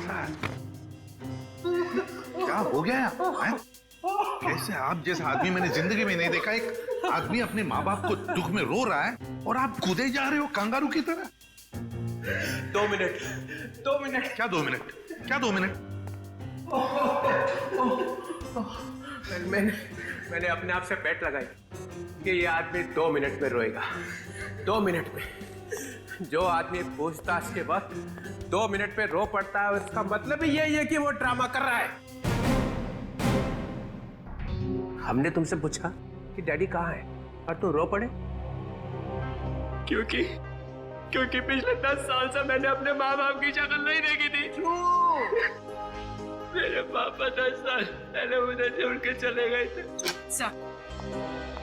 कैसा है? क्या हो गया है? कैसे आप जैसा आदमी मैंने जिंदगी में नहीं देखा। एक आदमी अपने माँ बाप को दुख में रो रहा है और आप कूदे जा रहे हो कंगारू की तरह। 2 मिनट, 2 मिनट। क्या 2 मिनट? क्या 2 मिनट? मैंने अपने आप से बेट लगाई कि ये आदमी 2 मिनट में रोएगा। 2 मिनट में। जो आदमी पूछताछ के वक्त 2 मिनट में रो पड़ता है, उसका मतलब ही यही है कि वो ड्रामा कर रहा है। हमने तुमसे पूछा कि डैडी कहाँ है और तू रो पड़े, क्योंकि पिछले 10 साल से मैंने अपने माँ बाप की शक्ल नहीं देखी थी। मेरे पापा 10 साल पहले मुझे छोड़ के चले गए थे। सर,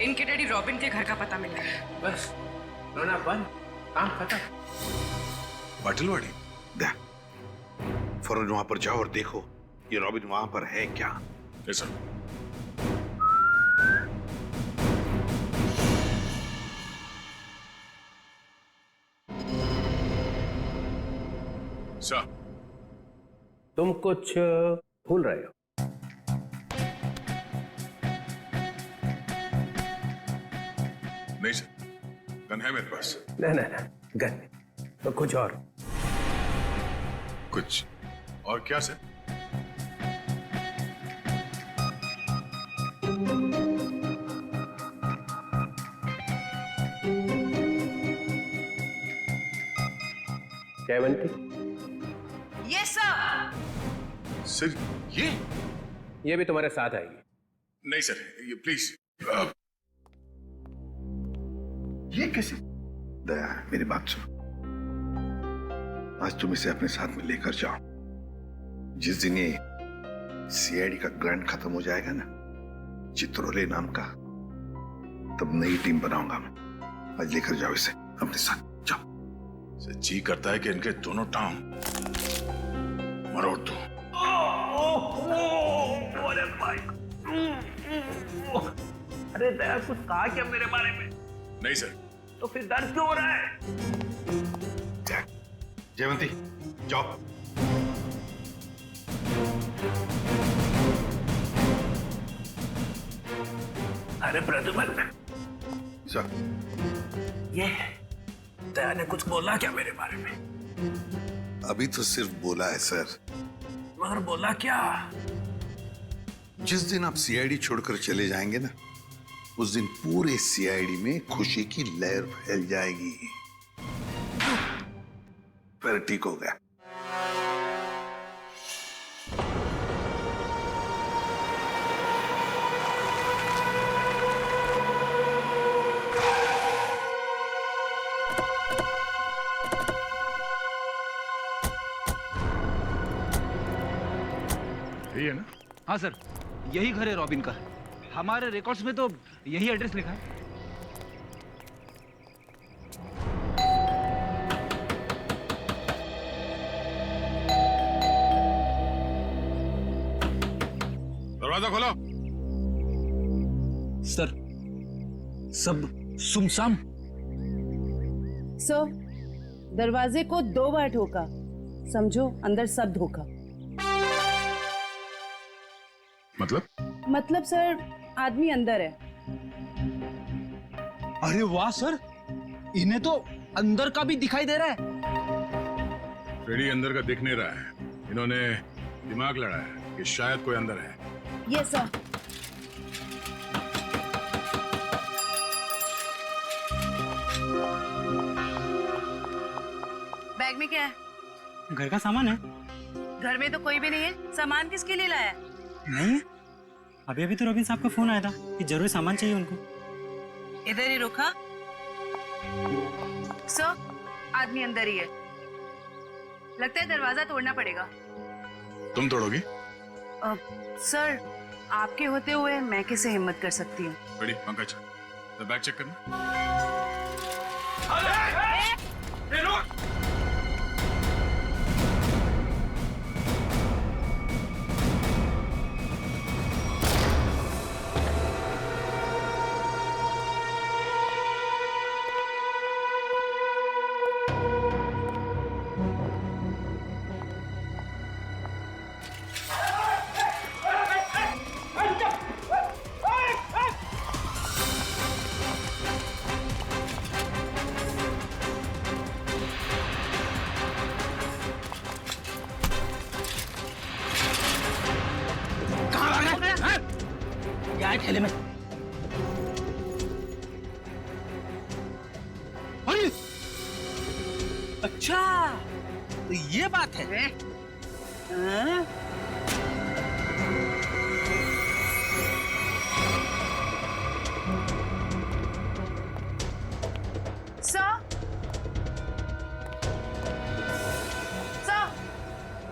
इनके डैडी रॉबिन के घर का पता मिल गया। बस रोना बंद, काम खत्म। बाटलवाड़ी दे फौरन वहां पर जाओ और देखो ये रॉबिन वहां पर है क्या। सर। सर, तुम कुछ भूल रहे हो। नहीं सर, गन है मेरे पास। नहीं, गन तो कुछ और। कुछ और क्या सर? जयवंती, ये सर। सर ये भी तुम्हारे साथ आएगी। नहीं सर, ये प्लीज। ये कैसे? दया मेरी बात सुनो, आज तुम इसे अपने साथ में लेकर जाओ। जिस दिन ये सीआईडी का ग्रांट खत्म हो जाएगा ना, चित्रोले नाम का, तब नई टीम बनाऊंगा मैं। आज लेकर जाओ इसे अपने साथ, जाओ। सर जी करता है कि इनके दोनों टांग मरोड़ दो। अरे भाई, अरे दया कुछ कहा क्या मेरे बारे में? नहीं सर। तो फिर दर्द क्यों हो रहा है? जयवंती जाओ। अरे प्रद्युमन, सर, ये दया ने कुछ बोला क्या मेरे बारे में? अभी तो सिर्फ बोला है सर। मगर बोला क्या? जिस दिन आप सीआईडी छोड़कर चले जाएंगे ना, उस दिन पूरे सीआईडी में खुशी की लहर फैल जाएगी। फिर ठीक हो गया। यही है ना? हाँ सर, यही घर है रॉबिन का। हमारे रिकॉर्ड्स में तो यही एड्रेस लिखा है। दरवाजा खोलो। सर, सब सुमसाम। सर, दरवाजे को 2 बार ठोका, समझो अंदर सब धोखा। मतलब सर, आदमी अंदर है। अरे वाह सर, इन्हें तो अंदर का भी दिखाई दे रहा है। रेडी अंदर का दिख नहीं रहा है। इन्होंने दिमाग लड़ाया है कि शायद कोई अंदर है। Yes sir. बैग में क्या है? घर का सामान है। घर में तो कोई भी नहीं है। सामान किसके लिए लाया? नहीं है, अभी तो रॉबिन साहब का फोन आया था कि जरूरी सामान चाहिए उनको। इधर ही रुका। सर, आदमी अंदर ही है। लगता है दरवाजा तोड़ना पड़ेगा। तुम तोड़ोगी? सर, आपके होते हुए मैं कैसे हिम्मत कर सकती हूँ? रेडी पंकज, तो बैग चेक करना। खेले में। अरे अच्छा, तो ये बात है। हाँ?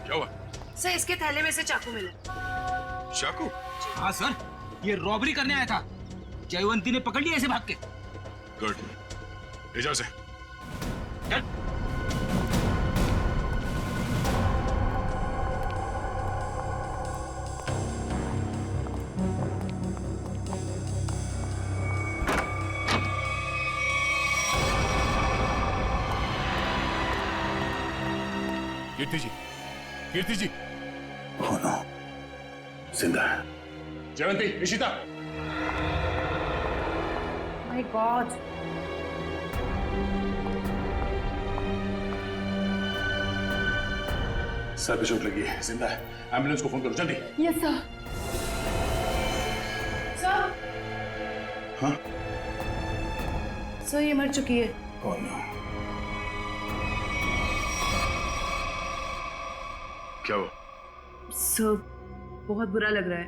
क्या हुआ? सर इसके थैले में से चाकू मिला। चाकू? हाँ सर, ये रॉबरी करने आया था। जयवंती ने पकड़ लिया ऐसे भाग के। गुड, ले जाओ से। चल। कीर्ति जी, कीर्ति जी। Oh no, जिंदा है। Jayvanti, Ishita. My god. Sir पे चोट लगी है, जिंदा है। एम्बुलेंस को फोन करो जल्दी। Yes sir. सर। हाँ? सर ये मर चुकी है। Oh no. क्या हुआ? सर बहुत बुरा लग रहा है।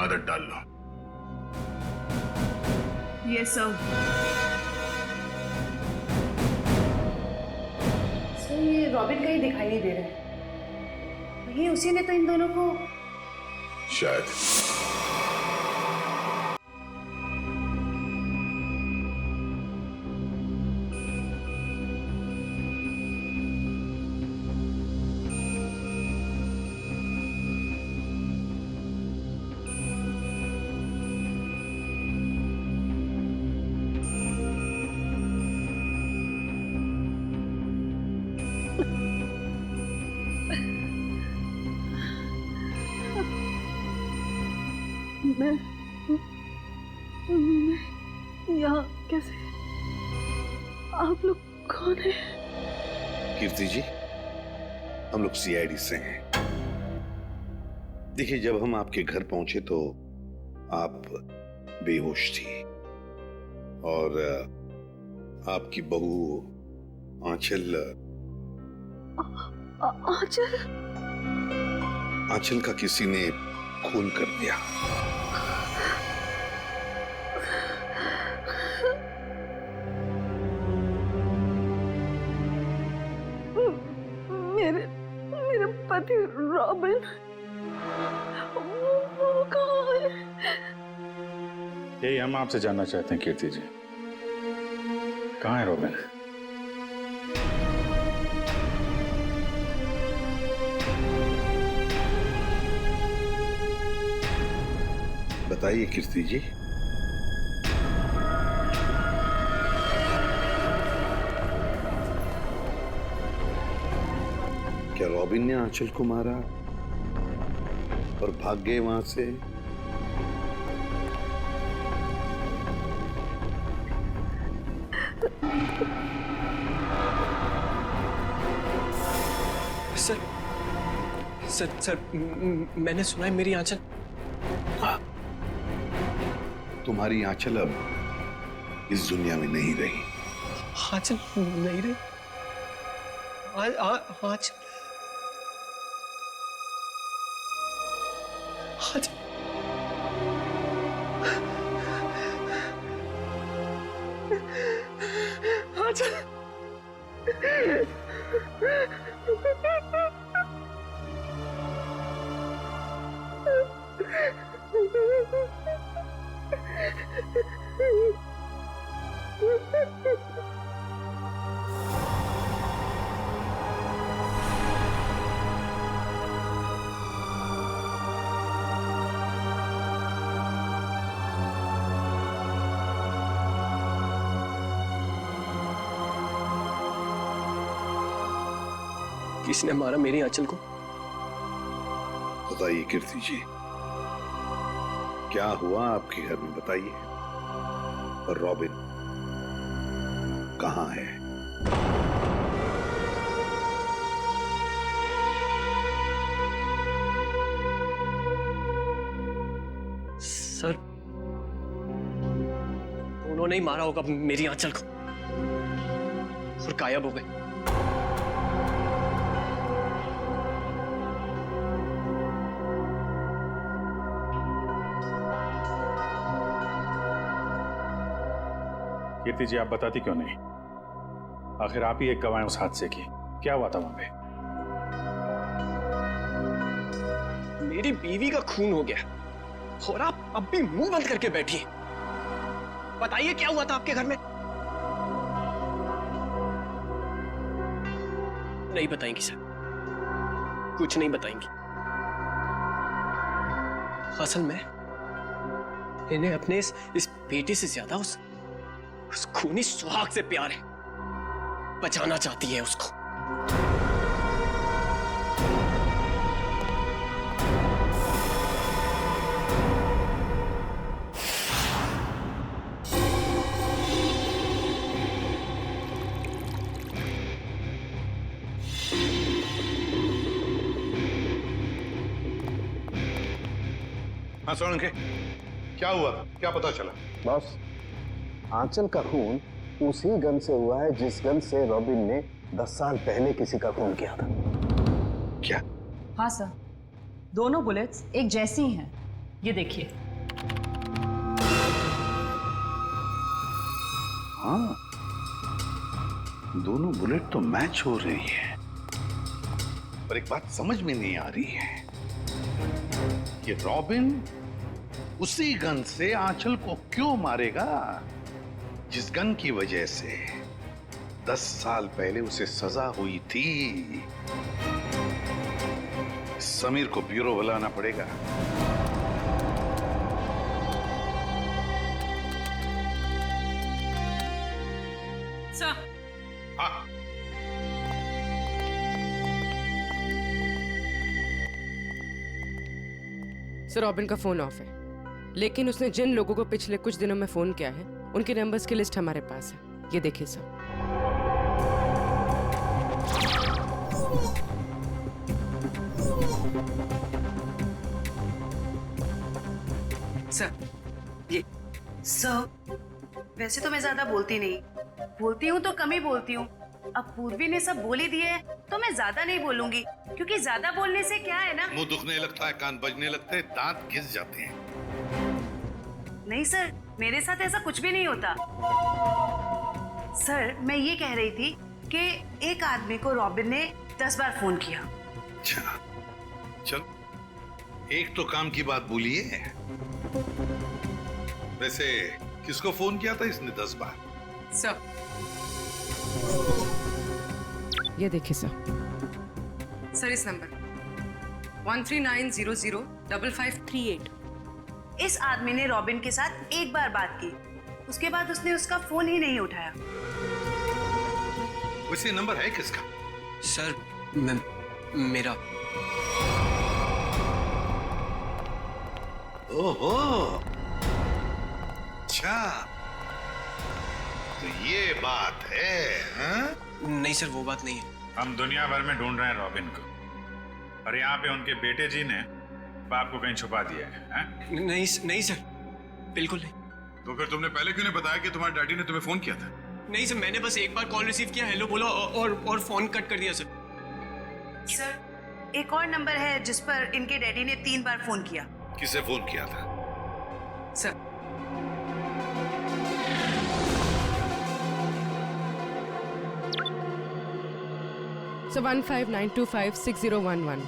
आदत डाल लो। Yes sir. सर ये रॉबिन कहीं दिखाई नहीं दे रहा है। ये उसी ने तो इन दोनों को। शायद। मैं यहाँ कैसे? आप लोग कौन हैं? कीर्ति जी, हम लोग सीआईडी से हैं। देखिए, जब हम आपके घर पहुंचे तो आप बेहोश थी और आपकी बहू आंचल आंचल का किसी ने खून कर दिया। मेरे पति रॉबिन, वो कहाँ है? यही हम आपसे जानना चाहते हैं कीर्ति जी, कहाँ है रॉबिन? बताइए कीर्ति जी। क्या रॉबिन ने आंचल को मारा और भाग गए वहां से? सर मैंने सुना है मेरी आंचल। तुम्हारी आंचल अब इस दुनिया में नहीं रही। आंचल नहीं रही? आंचल किसने मारा मेरी आंचल को? बताइए कीर्ति जी, क्या हुआ आपके घर में? बताइए। और रॉबिन कहाँ है? सर, उन्होंने ही मारा होगा मेरी आंचल को और गायब हो गए। कीर्ति जी, आप बताती क्यों नहीं? आखिर आप ही एक गवाह हैं उस हादसे की। क्या हुआ था वहां पे? मेरी बीवी का खून हो गया और आप अब भी मुंह बंद करके बैठी। बताइए क्या हुआ था आपके घर में? नहीं बताएंगी सर, कुछ नहीं बताएंगी। असल में इन्हें अपने इस बेटे से ज्यादा उस खूनी सुहाग से प्यार है। बचाना चाहती है उसको। हाँ सोलंकी, क्या हुआ? क्या पता चला? बॉस, आंचल का खून उसी गन से हुआ है जिस गन से रॉबिन ने 10 साल पहले किसी का खून किया था। क्या? हाँ सर, दोनों बुलेट्स एक जैसी ही हैं। ये देखिए। हाँ, दोनों बुलेट तो मैच हो रही है, पर एक बात समझ में नहीं आ रही है कि रॉबिन उसी गन से आंचल को क्यों मारेगा जिस गन की वजह से 10 साल पहले उसे सजा हुई थी। समीर को ब्यूरो बुलाना पड़ेगा। सर। हाँ। सर, रॉबिन का फोन ऑफ है, लेकिन उसने जिन लोगों को पिछले कुछ दिनों में फोन किया है उनके नंबर्स की लिस्ट हमारे पास है। ये देखिए सर। सर, ये सर, वैसे तो मैं ज्यादा बोलती नहीं, बोलती हूँ तो कम ही बोलती हूँ। अब पूर्वी ने सब बोल ही दिए है तो मैं ज्यादा नहीं बोलूंगी, क्योंकि ज्यादा बोलने से क्या है ना, मुंह दुखने लगता है, कान बजने लगते हैं, दांत घिस जाते हैं। नहीं सर, मेरे साथ ऐसा कुछ भी नहीं होता। सर, मैं ये कह रही थी कि एक आदमी को रॉबिन ने 10 बार फोन किया। अच्छा, चल एक तो काम की बात बोलिए। वैसे किसको फोन किया था इसने 10 बार? सर, ये देखिए सर। सर, इस नंबर 1390055338। इस आदमी ने रॉबिन के साथ एक बार बात की, उसके बाद उसने उसका फोन ही नहीं उठाया। वैसे नंबर है किसका? सर, मेरा। ओहो, अच्छा, तो ये बात है? हाँ? नहीं सर, वो बात नहीं है। हम दुनिया भर में ढूंढ रहे हैं रॉबिन को, और यहाँ पे उनके बेटे जी ने बाप को कहीं छुपा दिया है? नहीं सर, बिल्कुल नहीं। तो फिर तुमने पहले क्यों नहीं बताया कि तुम्हारे डैडी ने तुम्हें फोन किया था? नहीं सर, मैंने बस एक बार कॉल रिसीव किया, हेलो बोला और फोन कट कर दिया सर। सर, एक और नंबर है जिस पर इनके डैडी ने 3 बार फोन किया। किसे फोन किया था? Sir, So 1592560111।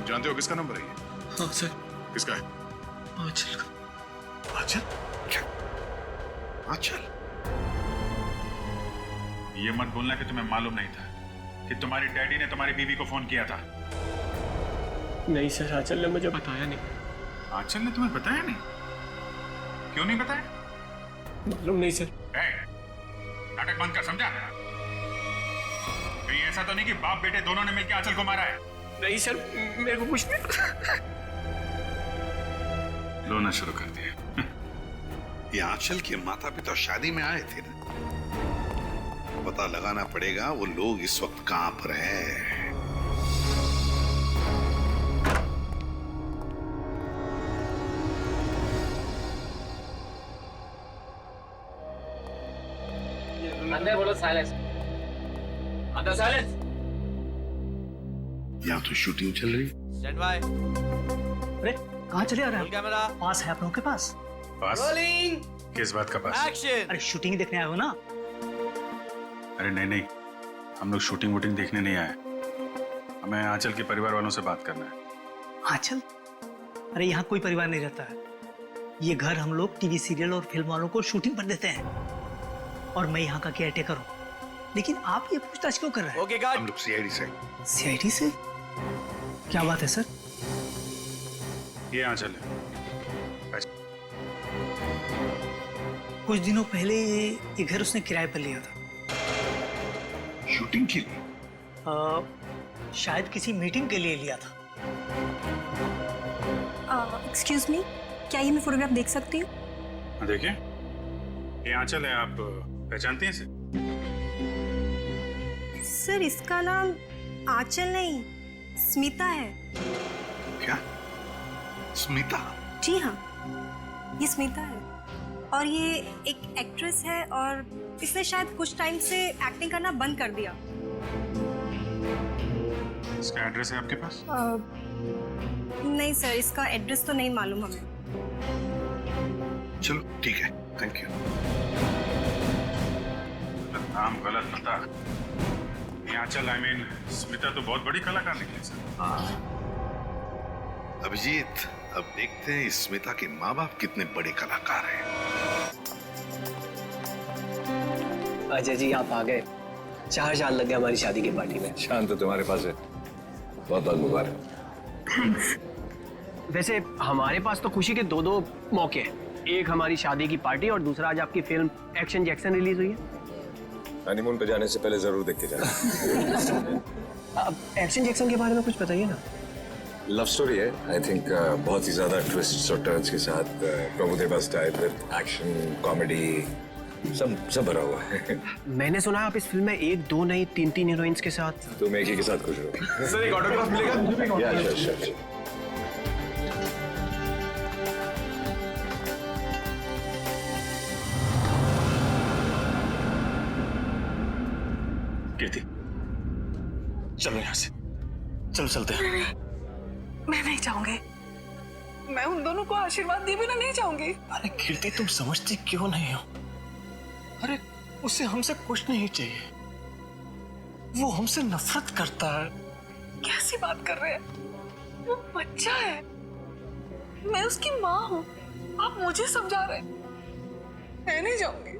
जानते हो किसका नंबर है ये? हाँ सर। किसका है? आंचल का। आंचल? क्या? आंचल? ये मत बोलना कि तुम्हें मालूम नहीं था कि तुम्हारी डैडी ने तुम्हारी बीवी को फोन किया था। नहीं सर, आंचल ने मुझे बताया नहीं। आंचल ने तुम्हें बताया नहीं? क्यों नहीं बताया? मालूम नहीं सर। नाटक बंद कर, समझा? कहीं ऐसा तो नहीं कि बाप बेटे दोनों ने मिलकर आंचल को मारा है? नहीं सर, मेरे को कुछ नहीं। रोना शुरू कर दिया। ये आंचल के माता पिता शादी में आए थे ना, पता लगाना पड़ेगा वो लोग इस वक्त कहां पर हैं। अंदर बोलो साइलेंस। अंदर साइलेंस। यहाँ तो शूटिंग चल रही। Stand by. अरे कहाँ चले आ रहे हैं? कैमरा। पास है आप लोगों के पास? पास? रोलिंग। किस बात का पास? एक्शन। अरे शूटिंग देखने आए हो ना? अरे नहीं नहीं, हम लोग शूटिंग वूटिंग देखने नहीं आए। हमें आंचल के परिवार वालों से बात करना है। आंचल? अरे यहाँ कोई परिवार नहीं रहता है। ये घर हम लोग टीवी सीरियल और फिल्म वालों को शूटिंग पर देते हैं और मैं यहाँ का केयर टेकर हूँ। लेकिन आप ये पूछताछ क्यों कर रहे हैं? Okay God. हम लोग सीआईडी से। सीआईडी से? क्या बात है सर? ये आंचल है। कुछ दिनों पहले ये घर उसने किराए पर लिया था। शूटिंग के लिए? शायद किसी मीटिंग के लिए लिया था। एक्सक्यूज मी, क्या ये मैं फोटोग्राफ देख सकती हूँ? देखिए, ये आंचल है, आप पहचानती हैं इसे? सर इसका नाम आंचल नहीं, स्मिता है। क्या? स्मिता? जी हाँ, ये स्मिता है और ये एक एक्ट्रेस है और इसने शायद कुछ टाइम से एक्टिंग करना बंद कर दिया। इसका एड्रेस है आपके पास? नहीं सर, इसका एड्रेस तो नहीं मालूम हमें। चलो ठीक है, थैंक यू। नाम गलत पता। ये आंचल आई मीन स्मिता तो बहुत बड़ी कलाकार निकली सर। अभिजीत, अब देखते हैं इस स्मिता के माँ बाप कितने बड़े कलाकार हैं। अजय जी आप आ गए। 4 साल लग गए हमारी शादी की पार्टी में। शान तो तुम्हारे पास है। बहुत बहुत मुबारक। थैंक्स। वैसे हमारे पास तो खुशी के 2 मौके हैं। एक हमारी शादी की पार्टी और दूसरा आज आपकी फिल्म एक्शन जैक्सन रिलीज हुई है। हनीमून पे जाने से पहले जरूर देख के जाना। अब एक्शन जैक्सन के बारे में कुछ बताइए ना। लव स्टोरी है, आई थिंक बहुत ही ज्यादा ट्विस्ट्स और टर्न्स के साथ, Prabhudeva style with action comedy सब भरा हुआ है। मैंने सुना आप इस फिल्म में 1, 2 नहीं 3 हीरोइंस के साथ। तुम एक ही के साथ खुश रहो। सर एक ऑटोग्राफ मिलेगा? या श्योर। कीर्ति, चलो यहाँ से, चलो चलते हैं। मैं नहीं चाहूंगी, मैं उन दोनों को आशीर्वाद दिए बिना नहीं चाहूंगी। अरे कीर्ति, तुम समझती क्यों नहीं हो? अरे उसे हमसे कुछ नहीं चाहिए, वो हमसे नफरत करता है। कैसी बात कर रहे हैं? वो बच्चा है, मैं उसकी माँ हूँ। आप मुझे समझा रहे हैं? मैं नहीं जाऊंगी।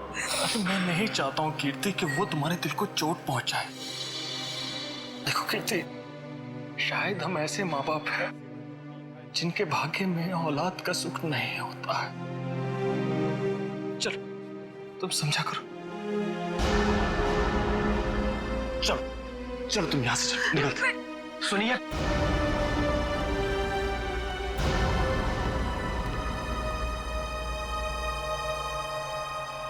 अरे मैं नहीं चाहता हूँ कीर्ति कि वो तुम्हारे दिल को चोट पहुंचाए। देखो कीर्ति, शायद हम ऐसे माँ बाप हैं जिनके भाग्य में औलाद का सुख नहीं होता है। चलो तुम समझा करो। चलो तुम यहां से चलो, निकलते। सुनिए,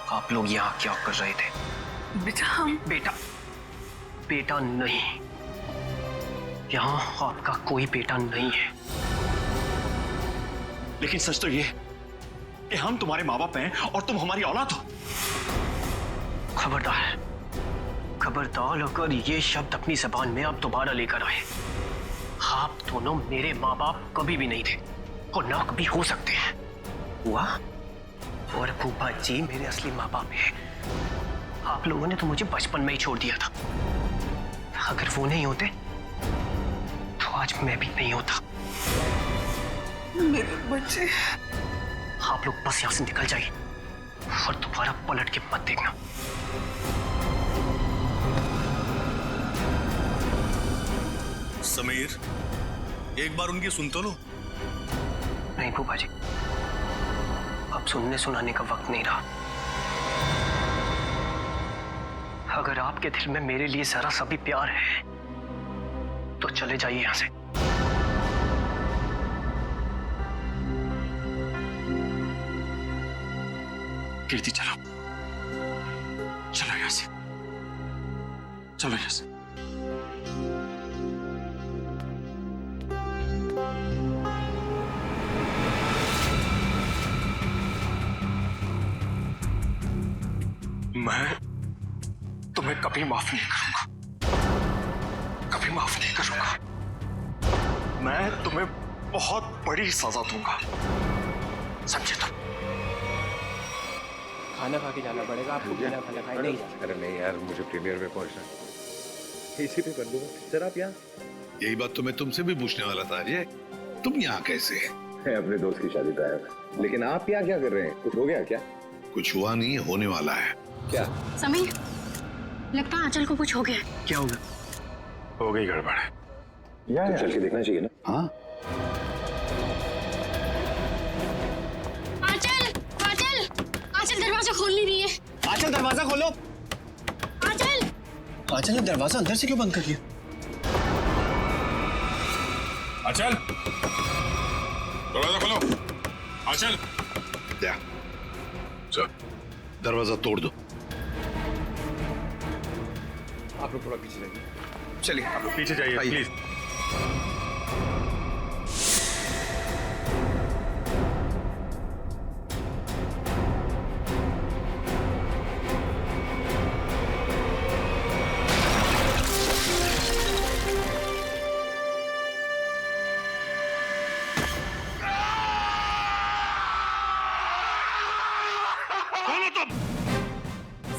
आप लोग यहाँ क्या कर रहे थे? बेटा हम बेटा नहीं, यहाँ आपका कोई बेटा नहीं है। लेकिन सच तो ये कि हम तुम्हारे माँ बाप हैं और तुम हमारी औलाद हो। खबरदार अगर ये शब्द अपनी जबान में आप दोबारा लेकर आए। आप दोनों मेरे माँ बाप कभी भी नहीं थे और ना कभी हो सकते हैं। हुआ और फूफा जी मेरे असली माँ बाप हैं। आप लोगों ने तो मुझे बचपन में ही छोड़ दिया था। अगर वो नहीं होते तो आज मैं भी नहीं होता। मेरे बच्चे। आप लोग बस यहां से निकल जाइए और दोबारा पलट के मत देखना। समीर, एक बार उनकी सुन तो लो। नहीं फूफा जी, अब सुनने सुनाने का वक्त नहीं रहा। अगर आपके दिल में मेरे लिए जरा सा भी प्यार है तो चले जाइए यहां से। कीर्ति चलो यहाँ से, चलो यहाँ से। मैं तुम्हें कभी माफ नहीं करूंगा, कभी माफ नहीं करूंगा। मैं तुम्हें बहुत बड़ी सजा दूंगा, समझे तुम? खाना खा के जाना पड़ेगा आपको, बिना खाना खाए नहीं जाना। अरे नहीं यार, मुझे प्रीमियर में पहुंचना है, इसी पे कर दूंगा। सर आप यहाँ? यही बात तो मैं तुमसे भी पूछने वाला था अजय, तुम यहाँ कैसे? मैं अपने दोस्त की शादी पे आया था। लेकिन आप यहाँ क्या कर रहे हैं? कुछ हो गया क्या? कुछ हुआ नहीं, होने वाला है। क्या? समीर, लगता है आंचल को कुछ हो गया। क्या होगा? हो गई गड़बड़। तो चल के देखना चाहिए ना। हाँ आंचल, आंचल, आंचल दरवाजा खोल नहीं रही है। आंचल दरवाजा खोलो। आंचल, आंचल ने दरवाजा अंदर से क्यों बंद कर दिया? आंचल, दरवाजा खोलो। आंचल, क्या? चल दरवाजा तोड़ दो। आप लोग थोड़ा पीछे जाइए। चलिए आप लोग पीछे जाइए please.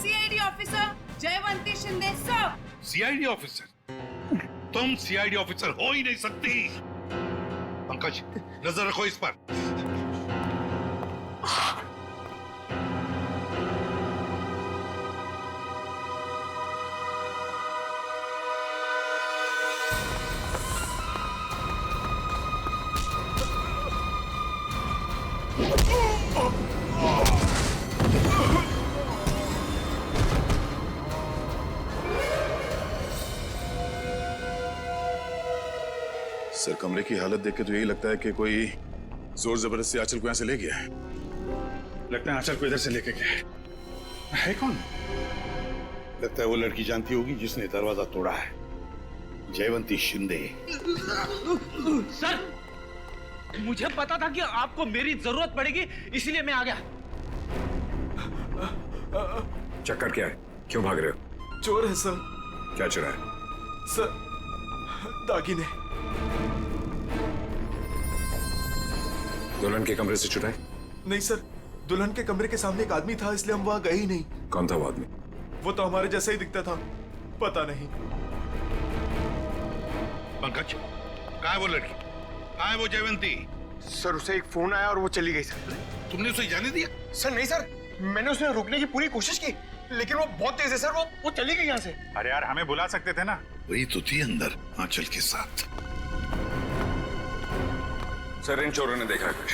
CID officer Jayvanti Shinde sir. CID officer? तुम सीआईडी ऑफिसर हो ही नहीं सकती। पंकज, नजर रखो इस पर। सर कमरे की हालत देख के तो यही लगता है कि कोई जोर जबरदस्ती आंचल को यहाँ से ले गया है। लगता है आंचल को इधर से लेके गया है कौन? लगता है वो लड़की जानती होगी जिसने दरवाजा तोड़ा है, जयवंती शिंदे। सर, मुझे पता था कि आपको मेरी जरूरत पड़ेगी, इसीलिए मैं आ गया। चक्कर क्या है? क्यों भाग रहे हो? चोर है सर। क्या चुरा है? सर, दागिने। दुल्हन के कमरे से चुराए? नहीं सर, दुल्हन के कमरे के सामने एक आदमी था, इसलिए हम वहां गए ही नहीं। कौन था वो आदमी? वो तो हमारे जैसा ही दिखता था, पता नहीं। पंकज, कहाँ है वो लड़की? कहाँ है वो जयवंती? सर उसे एक फोन आया और वो चली गई सर। तुमने उसे जाने दिया? सर नहीं सर, मैंने उसे रोकने की पूरी कोशिश की, लेकिन वो बहुत तेज है सर, वो चली गई यहाँ से। अरे यार हमें बुला सकते थे ना। वही तो थी अंदर आंचल के साथ। सर इन चोरों ने देखा है कुछ।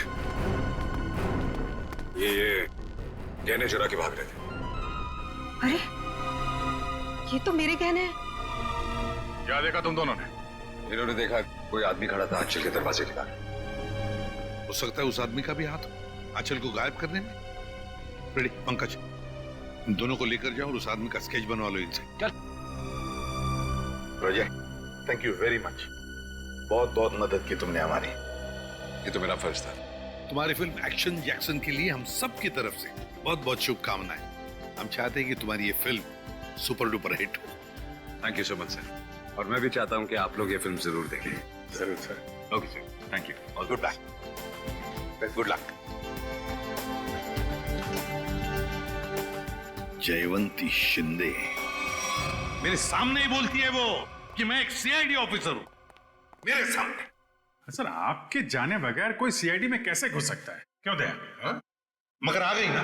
ये गहने चुरा के भाग रहे थे। अरे ये तो मेरे गहने हैं। क्या देखा तुम दोनों ने? इन्होंने देखा कोई आदमी खड़ा था आंचल के दरवाजे के बाहर। हो सकता है उस आदमी का भी हाथ हो आंचल को गायब करने में। रेडी पंकज, इन दोनों को लेकर जाओ और उस आदमी का स्केच बनवा लो इनसे। चल। रोजे, थैंक यू वेरी मच, बहुत बहुत मदद की तुमने हमारी। ये तो मेरा फर्ज था। तुम्हारी फिल्म एक्शन जैक्सन के लिए हम सब की तरफ से बहुत बहुत शुभकामनाएं। हम चाहते हैं कि तुम्हारी ये फिल्म सुपर डुपर हिट हो। Thank you so much sir. और मैं भी चाहता हूँ कि आप लोग ये फिल्म जरूर देखें। जरूर sir. Okay sir, thank you और good luck. Good luck. Jayawanti Shinde मेरे सामने ही बोलती है वो कि मैं एक सीआईडी ऑफिसर हूं, मेरे सामने। सर आपके जाने बगैर कोई सीआईडी में कैसे घुस सकता है? क्यों दया? मगर आ गई ना।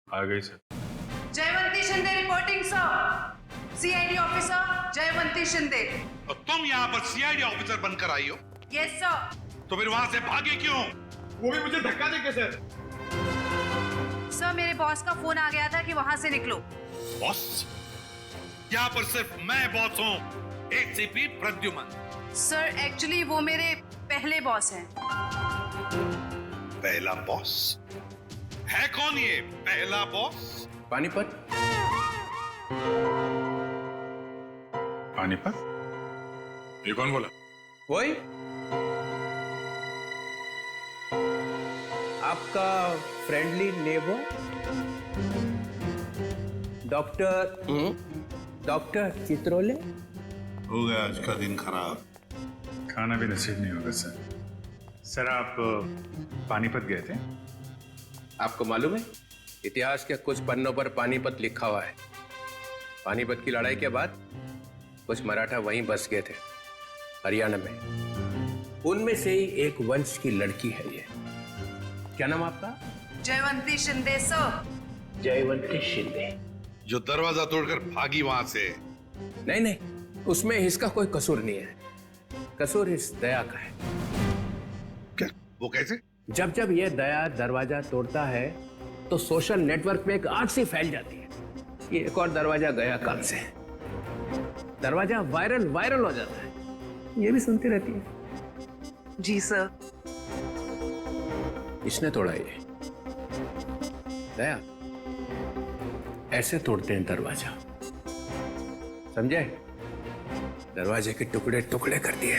आ गई sir. Jayvanti Shinde reporting sir. CID officer Jayvanti Shinde. और तुम यहाँ पर सीआईडी ऑफिसर बनकर आई हो? Yes sir. तो फिर वहां से भागे क्यों? वो भी मुझे धक्का देके सर। सर मेरे बॉस का फोन आ गया था कि वहां से निकलो। बॉस? यहाँ पर सिर्फ मैं बॉस हूँ, एसीपी प्रद्युमन। सर एक्चुअली वो मेरे पहले बॉस हैं। पहला बॉस है? कौन ये पहला बॉस? पानीपत। पानीपत? ये कौन बोला? वही आपका फ्रेंडली नेबर डॉक्टर चित्रोले। हो गया आज का दिन खराब। खाना भी नसीब नहीं होगा सर। सर आप पानीपत गए थे? आपको मालूम है इतिहास के कुछ पन्नों पर पानीपत लिखा हुआ है। पानीपत की लड़ाई के बाद कुछ मराठा वहीं बस गए थे हरियाणा में। उनमें से ही एक वंश की लड़की है ये। क्या नाम आपका? जयवंती शिंदे सर। जयवंती शिंदे जो दरवाजा तोड़कर भागी वहां से। नहीं, उसमें इसका कोई कसूर नहीं है। कसूर इस दया का है। क्या? वो कैसे? जब ये दया दरवाजा तोड़ता है तो सोशल नेटवर्क में एक आग सी फैल जाती है। ये एक और दरवाजा गया काम से। दरवाजा वायरल हो जाता है। ये भी सुनती रहती है। जी सर। इसने तोड़ा ये। दया ऐसे तोड़ते हैं दरवाजा, समझे? दरवाजे के टुकड़े टुकड़े कर दिए।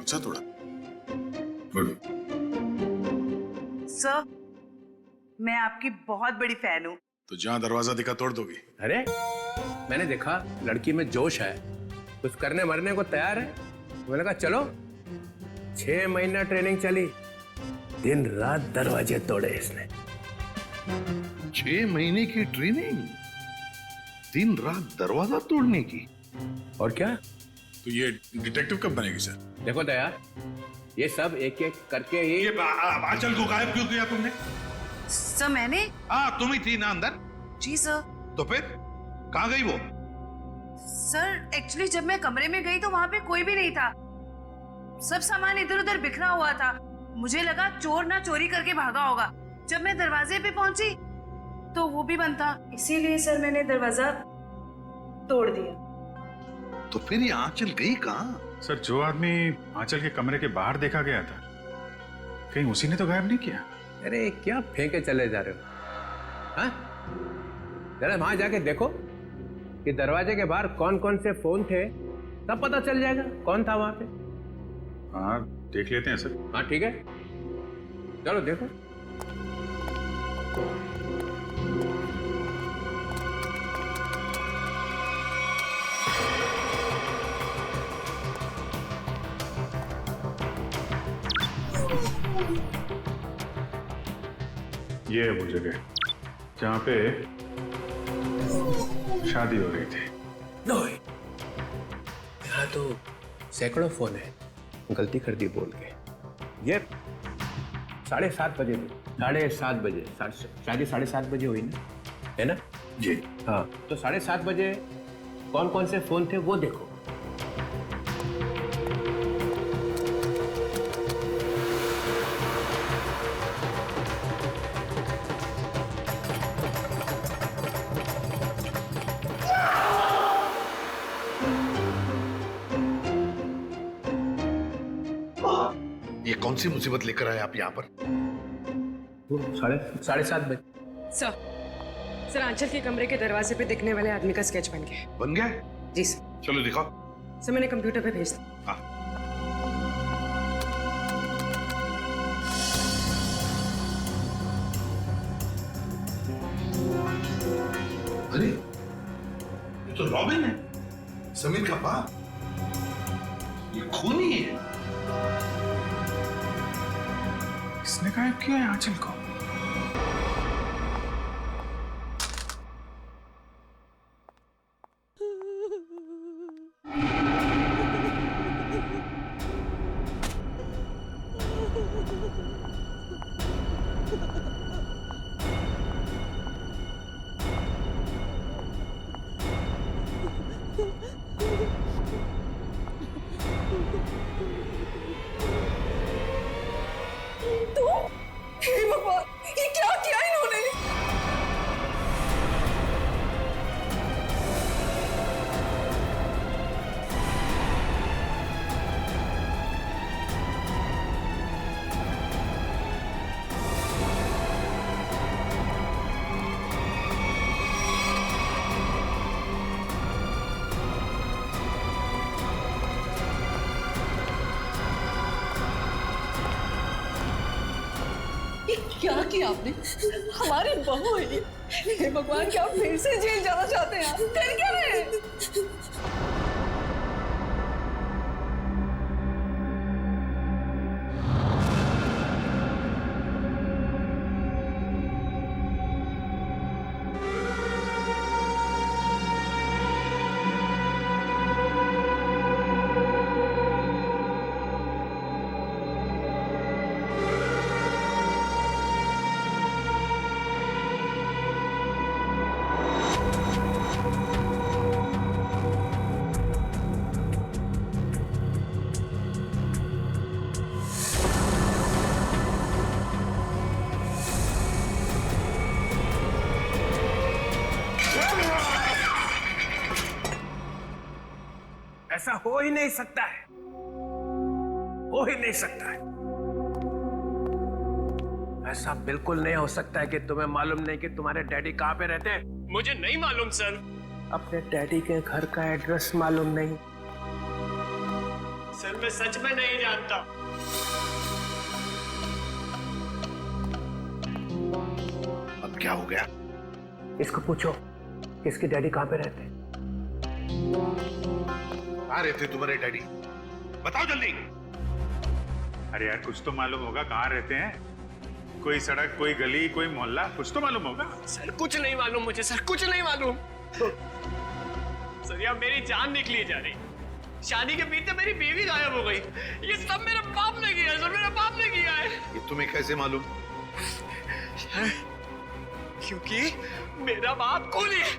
अच्छा तोड़ा। गुड। सर मैं आपकी बहुत बड़ी फैन हूँ। तो जहां दरवाजा दिखा तोड़ दोगी? अरे मैंने देखा लड़की में जोश है, कुछ करने मरने को तैयार है। मैंने कहा चलो। 6 महीना ट्रेनिंग चली, दिन रात दरवाजे तोड़े इसने। 6 महीने की ट्रेनिंग, दिन रात दरवाजा तोड़ने की। और क्या? तो ये डिटेक्टिव कब बनेगी सर? देखो दया, ये सब एक एक करके ही। ये आंचल को गायब क्यों किया तुमने? सर मैंने? हाँ तुम ही थी ना अंदर। जी सर। तो फिर कहाँ गई वो? सर एक्चुअली जब मैं कमरे में गई तो वहां पे कोई भी नहीं था। सब सामान इधर उधर बिखरा हुआ था। मुझे लगा चोर ना चोरी करके भागा होगा। जब मैं दरवाजे पे पहुंची तो वो भी बंद था, इसीलिए सर मैंने दरवाजा तोड़ दिया। तो फिर ये आंचल गई कहाँ? सर जो आदमी आंचल के कमरे के बाहर देखा गया था, कहीं उसी ने तो गायब नहीं किया? अरे क्या फेंके चले जा रहे हो? हाँ? जरा वहां जाके देखो कि दरवाजे के बाहर कौन कौन से फोन थे, तब पता चल जाएगा कौन था वहां पे। हाँ देख लेते हैं सर। हाँ ठीक है, चलो देखो। ये है वो जगह जहाँ पे शादी हो रही थी। यहाँ तो सैकड़ों फोन है, गलती कर दी बोल के। ये 7:30 बजे थी। 7:30 बजे शादी 7:30 बजे हुई ना, है ना? जी हाँ। तो 7:30 बजे कौन कौन से फोन थे वो देखो। ये कौन सी मुसीबत लेकर आए आप यहाँ पर? 7:30 बजे। सर आंचल के कमरे के दरवाजे पे दिखने वाले आदमी का स्केच बन गया है। बन गया? जी सर। चलो दिखाओ। सर मैंने कंप्यूटर पे भेज दिया। हाँ। अरे ये तो रॉबिन है, समीर का बाप। ये खूनी है। इसने गायब किया है आंचल को। हे भगवान, किया आपने? हमारी बहू है ये। हे भगवान, क्या आप फिर से जेल जाना चाहते हैं? डर क्या रहे हैं? ऐसा हो ही नहीं सकता है, हो ही नहीं सकता है। ऐसा बिल्कुल नहीं हो सकता है कि तुम्हें मालूम नहीं कि तुम्हारे डैडी कहाँ पे रहते हैं। मुझे नहीं मालूम सर। अपने डैडी के घर का एड्रेस मालूम नहीं? सर मैं सच में नहीं जानता। अब क्या हो गया? इसको पूछो कि इसके डैडी कहाँ पे रहते हैं। कहाँ रहते तुम्हारे डैडी? बताओ जल्दी। अरे यार कुछ तो मालूम होगा कहाँ रहते हैं। कोई सड़क, कोई गली, कोई मोहल्ला, कुछ तो मालूम होगा। सर कुछ नहीं मालूम मुझे, सर कुछ नहीं मालूम। सर यार मेरी जान निकली जा रही। शादी के बीते मेरी बीवी गायब हो गई। ये सब मेरे बाप ने किया है सर, मेरे बाप ने किया है। ये तुम्हें कैसे मालूम? क्योंकि मेरा बाप कूली है,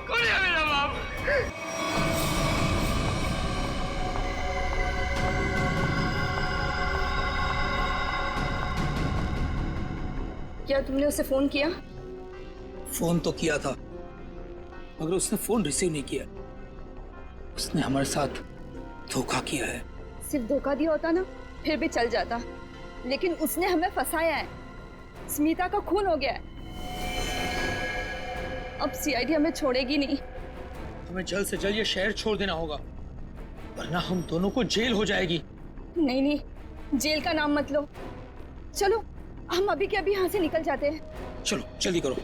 कूली है मेरा बाप। क्या तुमने उसे फोन किया? फोन तो किया था, मगर उसने फोन रिसीव नहीं किया। उसने हमारे साथ धोखा किया है। सिर्फ धोखा दिया होता ना फिर भी चल जाता, लेकिन उसने हमें फंसाया है। स्मिता का खून हो गया है। अब सीआईडी हमें छोड़ेगी नहीं। तुम्हें जल्द से जल्द ये शहर छोड़ देना होगा, वरना हम दोनों को जेल हो जाएगी। नहीं नहीं, जेल का नाम मत लो। चलो हम अभी के अभी यहाँ से निकल जाते हैं। चलो जल्दी करो।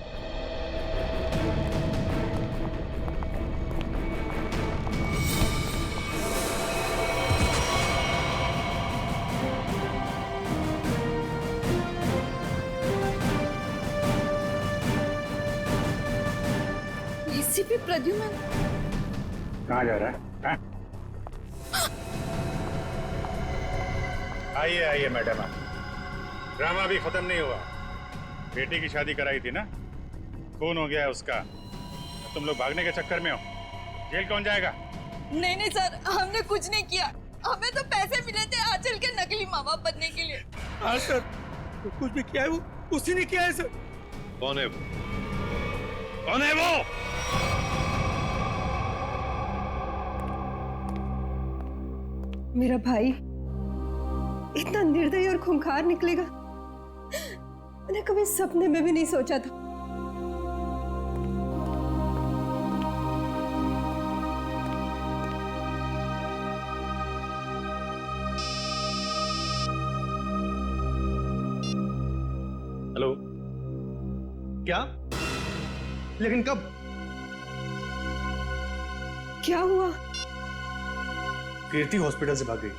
एसीपी प्रद्युमन कहाँ जा रहा है? आइए आइए मैडम, ड्रामा भी खत्म नहीं हुआ। बेटी की शादी कराई थी ना, खून हो गया है उसका। तुम लोग भागने के चक्कर में हो। जेल कौन जाएगा? नहीं नहीं सर, हमने कुछ नहीं किया। हमें तो पैसे मिले थे आंचल के नकली माँ बाप बनने के लिए। हाँ सर, तो कुछ भी किया है वो उसी ने किया है सर। कौन है वो? कौन है वो? मेरा भाई इतना निर्दयी और खूंखार निकलेगा, मैंने कभी सपने में भी नहीं सोचा था। हेलो, क्या? लेकिन कब? क्या हुआ? कीर्ति हॉस्पिटल से भाग गई।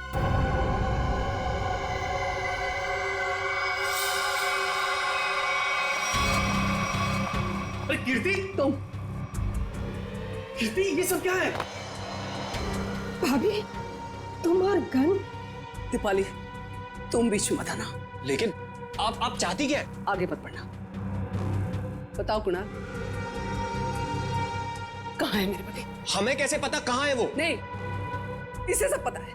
अरे कीर्ति, तुम? कीर्ति ये सब क्या है? भाभी तुम और गन? दीपाली तुम बीच में मत आना। लेकिन आप चाहती क्या है? आगे मत बढ़ना। बताओ कुणाल, कहाँ है मेरे पति? हमें कैसे पता कहाँ है वो? नहीं, इसे सब पता है,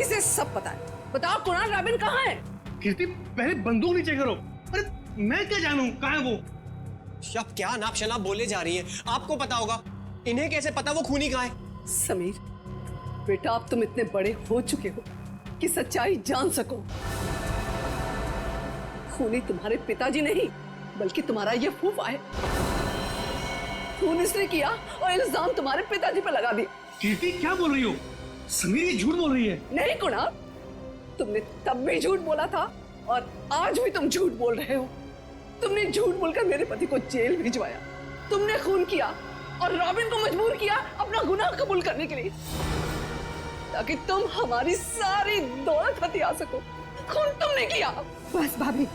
इसे सब पता है। बताओ कुणाल, रॉबिन कहाँ है? कीर्ति पहले बंदूक नीचे करो। अरे मैं क्या जानूं कहाँ है वो? आप क्या नाप शनाप बोले जा रही हैं? आपको पता होगा, इन्हें कैसे पता वो खूनी कहाँ है? समीर बेटा, अब तुम इतने बड़े हो चुके हो कि सच्चाई जान सको। खूनी तुम्हारे पिताजी नहीं बल्कि तुम्हारा ये फूफा है। खून इसने किया और इल्जाम तुम्हारे पिताजी पर लगा दिया। कीर्ति क्या बोल रही हो? समीर ये झूठ बोल रही है। नहीं कुणाल, तुमने तब भी झूठ बोला था और आज भी तुम झूठ बोल रहे हो। तुमने झूठ बोलकर मेरे पति को जेल भिजवाया, तुमने खून किया और रॉबिन को मजबूर किया अपना गुनाह कबूल करने के लिए, ताकि तुम हमारी सारी दौलत हथिया सको। खून तुमने किया। बस भाभी,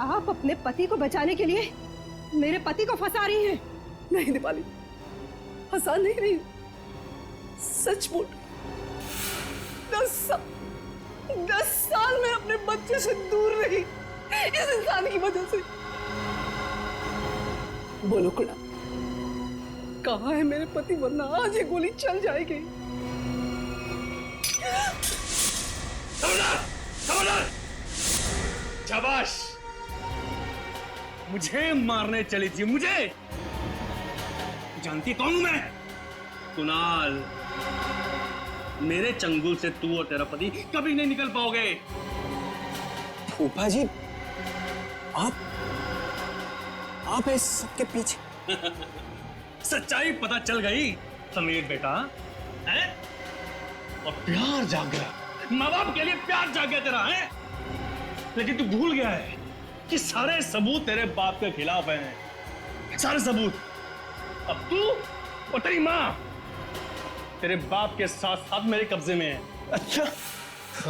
आप अपने पति को बचाने के लिए मेरे पति को फंसा रही हैं। नहीं दीपाली, फंसा नहीं रही, सच बोल। 10 साल में अपने बच्चे से दूर रही इस इंसान की वजह से। बोलो कुड़ा, कहाँ है मेरे पति, वरना आज ये गोली चल जाएगी। शाबाश, मुझे मारने चली थी, मुझे। जानती कौन हूं मैं? कुणाल। मेरे चंगुल से तू और तेरा पति कभी नहीं निकल पाओगे। फूफा जी, आप इस सबके पीछे। सच्चाई पता चल गई समीर बेटा, है? और प्यार जाग गया, माँ बाप के लिए प्यार जाग गया तेरा, है? लेकिन तू भूल गया है कि सारे सबूत तेरे बाप के खिलाफ हैं, सारे सबूत। अब तू और तेरी माँ तेरे बाप के साथ साथ मेरे कब्जे में है। अच्छा,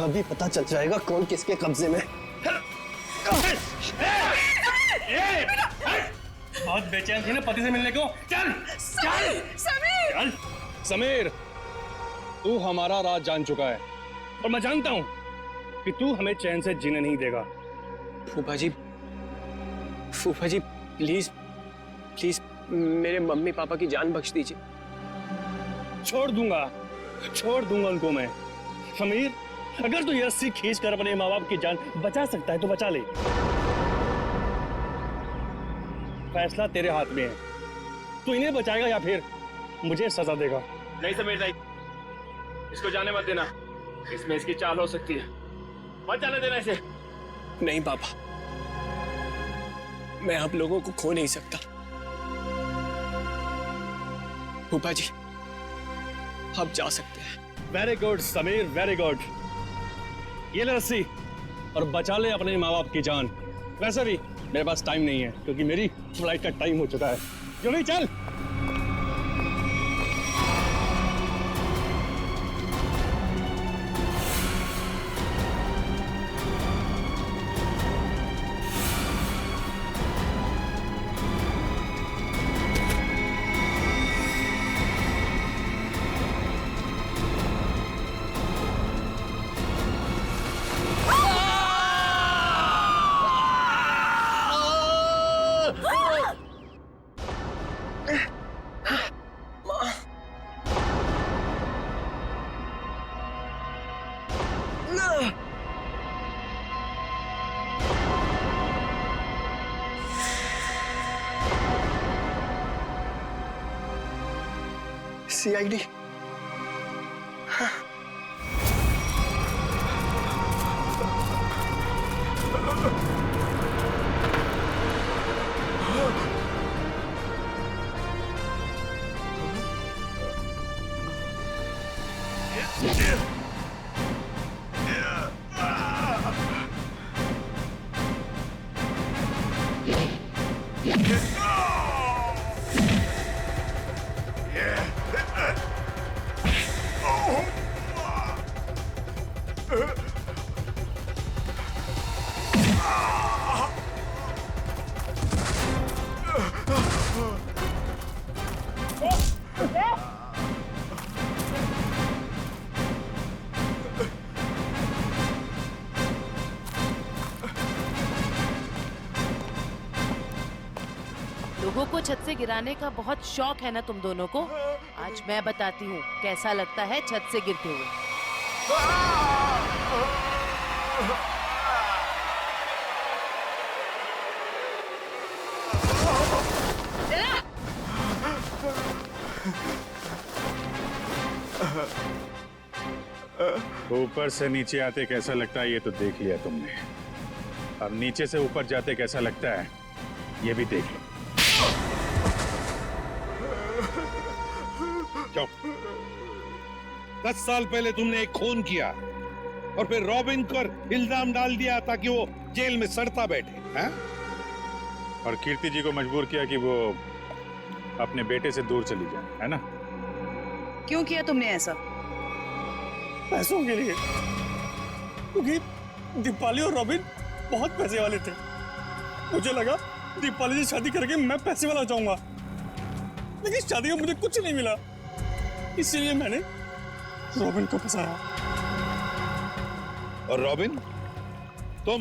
अभी पता चल जाएगा कौन किसके कब्जे में। बहुत बेचैन थी ना पति से मिलने को। चल चल समीर, चल। समीर, तू हमारा राज जान चुका है और मैं जानता हूं कि तू हमें चैन से जीने नहीं देगा। फूफा जी प्लीज मेरे मम्मी पापा की जान बख्श दीजिए। छोड़ दूंगा उनको मैं। समीर, अगर तू ये रस्सी खींच कर अपने माँ बाप की जान बचा सकता है तो बचा ले। फैसला तेरे हाथ में है, तू इन्हें बचाएगा या फिर मुझे सजा देगा। नहीं समीर नहीं, इसको जाने मत देना, इसमें इसकी चाल हो सकती है, मत जाने देना इसे। नहीं पापा, मैं आप लोगों को खो नहीं सकता। फूफा जी, आप जा सकते हैं। Very good Sameer, very good. ये ले रस्सी और बचा ले अपने माँ बाप की जान। वैसे भी मेरे पास टाइम नहीं है क्योंकि मेरी फ्लाइट का टाइम हो चुका है। जल्दी चल। CID। लोगों को छत से गिराने का बहुत शौक है ना तुम दोनों को। आज मैं बताती हूँ कैसा लगता है छत से गिरते हुए। ऊपर से नीचे आते कैसा लगता है ये तो देख लिया तुमने, अब नीचे से ऊपर जाते कैसा लगता है ये भी देख लो। क्यों? 10 साल पहले तुमने एक खून किया और फिर रॉबिन पर इल्जाम डाल दिया ताकि वो जेल में सड़ता बैठे, हैं? और कीर्ति जी को मजबूर किया कि वो अपने बेटे से दूर चली जाए, है ना? क्यों किया तुमने ऐसा? पैसों के लिए, क्योंकि दीपाली और रॉबिन बहुत पैसे वाले थे। मुझे लगा दीपाली से शादी करके मैं पैसे वाला हो जाऊंगा, लेकिन शादी में मुझे कुछ नहीं मिला, इसीलिए मैंने रॉबिन को फंसाया। और रॉबिन, तुम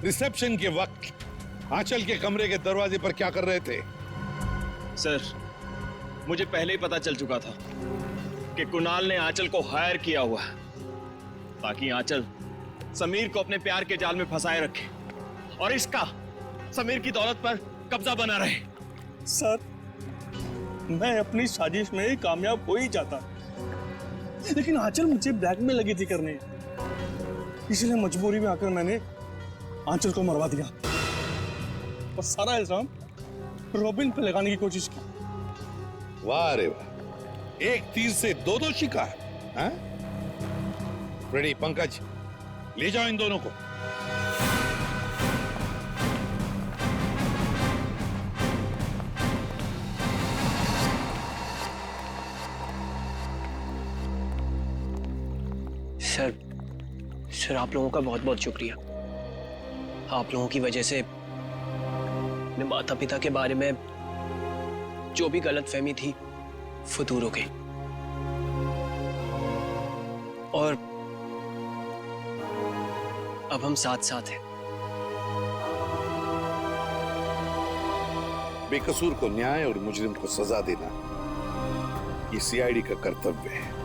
रिसेप्शन के वक्त आंचल के कमरे के दरवाजे पर क्या कर रहे थे? सर, मुझे पहले ही पता चल चुका था कि कुणाल ने आंचल को हायर किया हुआ है ताकि आंचल समीर को अपने प्यार के जाल में फंसाए रखे और इसका समीर की दौलत पर कब्जा बना रहे। सर, मैं अपनी साजिश में कामयाब हो ही जाता, लेकिन आंचल मुझे ब्लैकमेल लगी थी करने, इसलिए मजबूरी में आकर मैंने आंचल को मरवा दिया और सारा इल्जाम रॉबिन पे लगाने की कोशिश की। वाह रे वाह, एक तीर से दो शिकार। हैं? रेडी पंकज, ले जाओ इन दोनों को। सर आप लोगों का बहुत बहुत शुक्रिया। आप लोगों की वजह से अपने माता पिता के बारे में जो भी गलतफहमी थी वो दूर हो गई और अब हम साथ साथ हैं। बेकसूर को न्याय और मुजरिम को सजा देना ये सीआईडी का कर्तव्य है।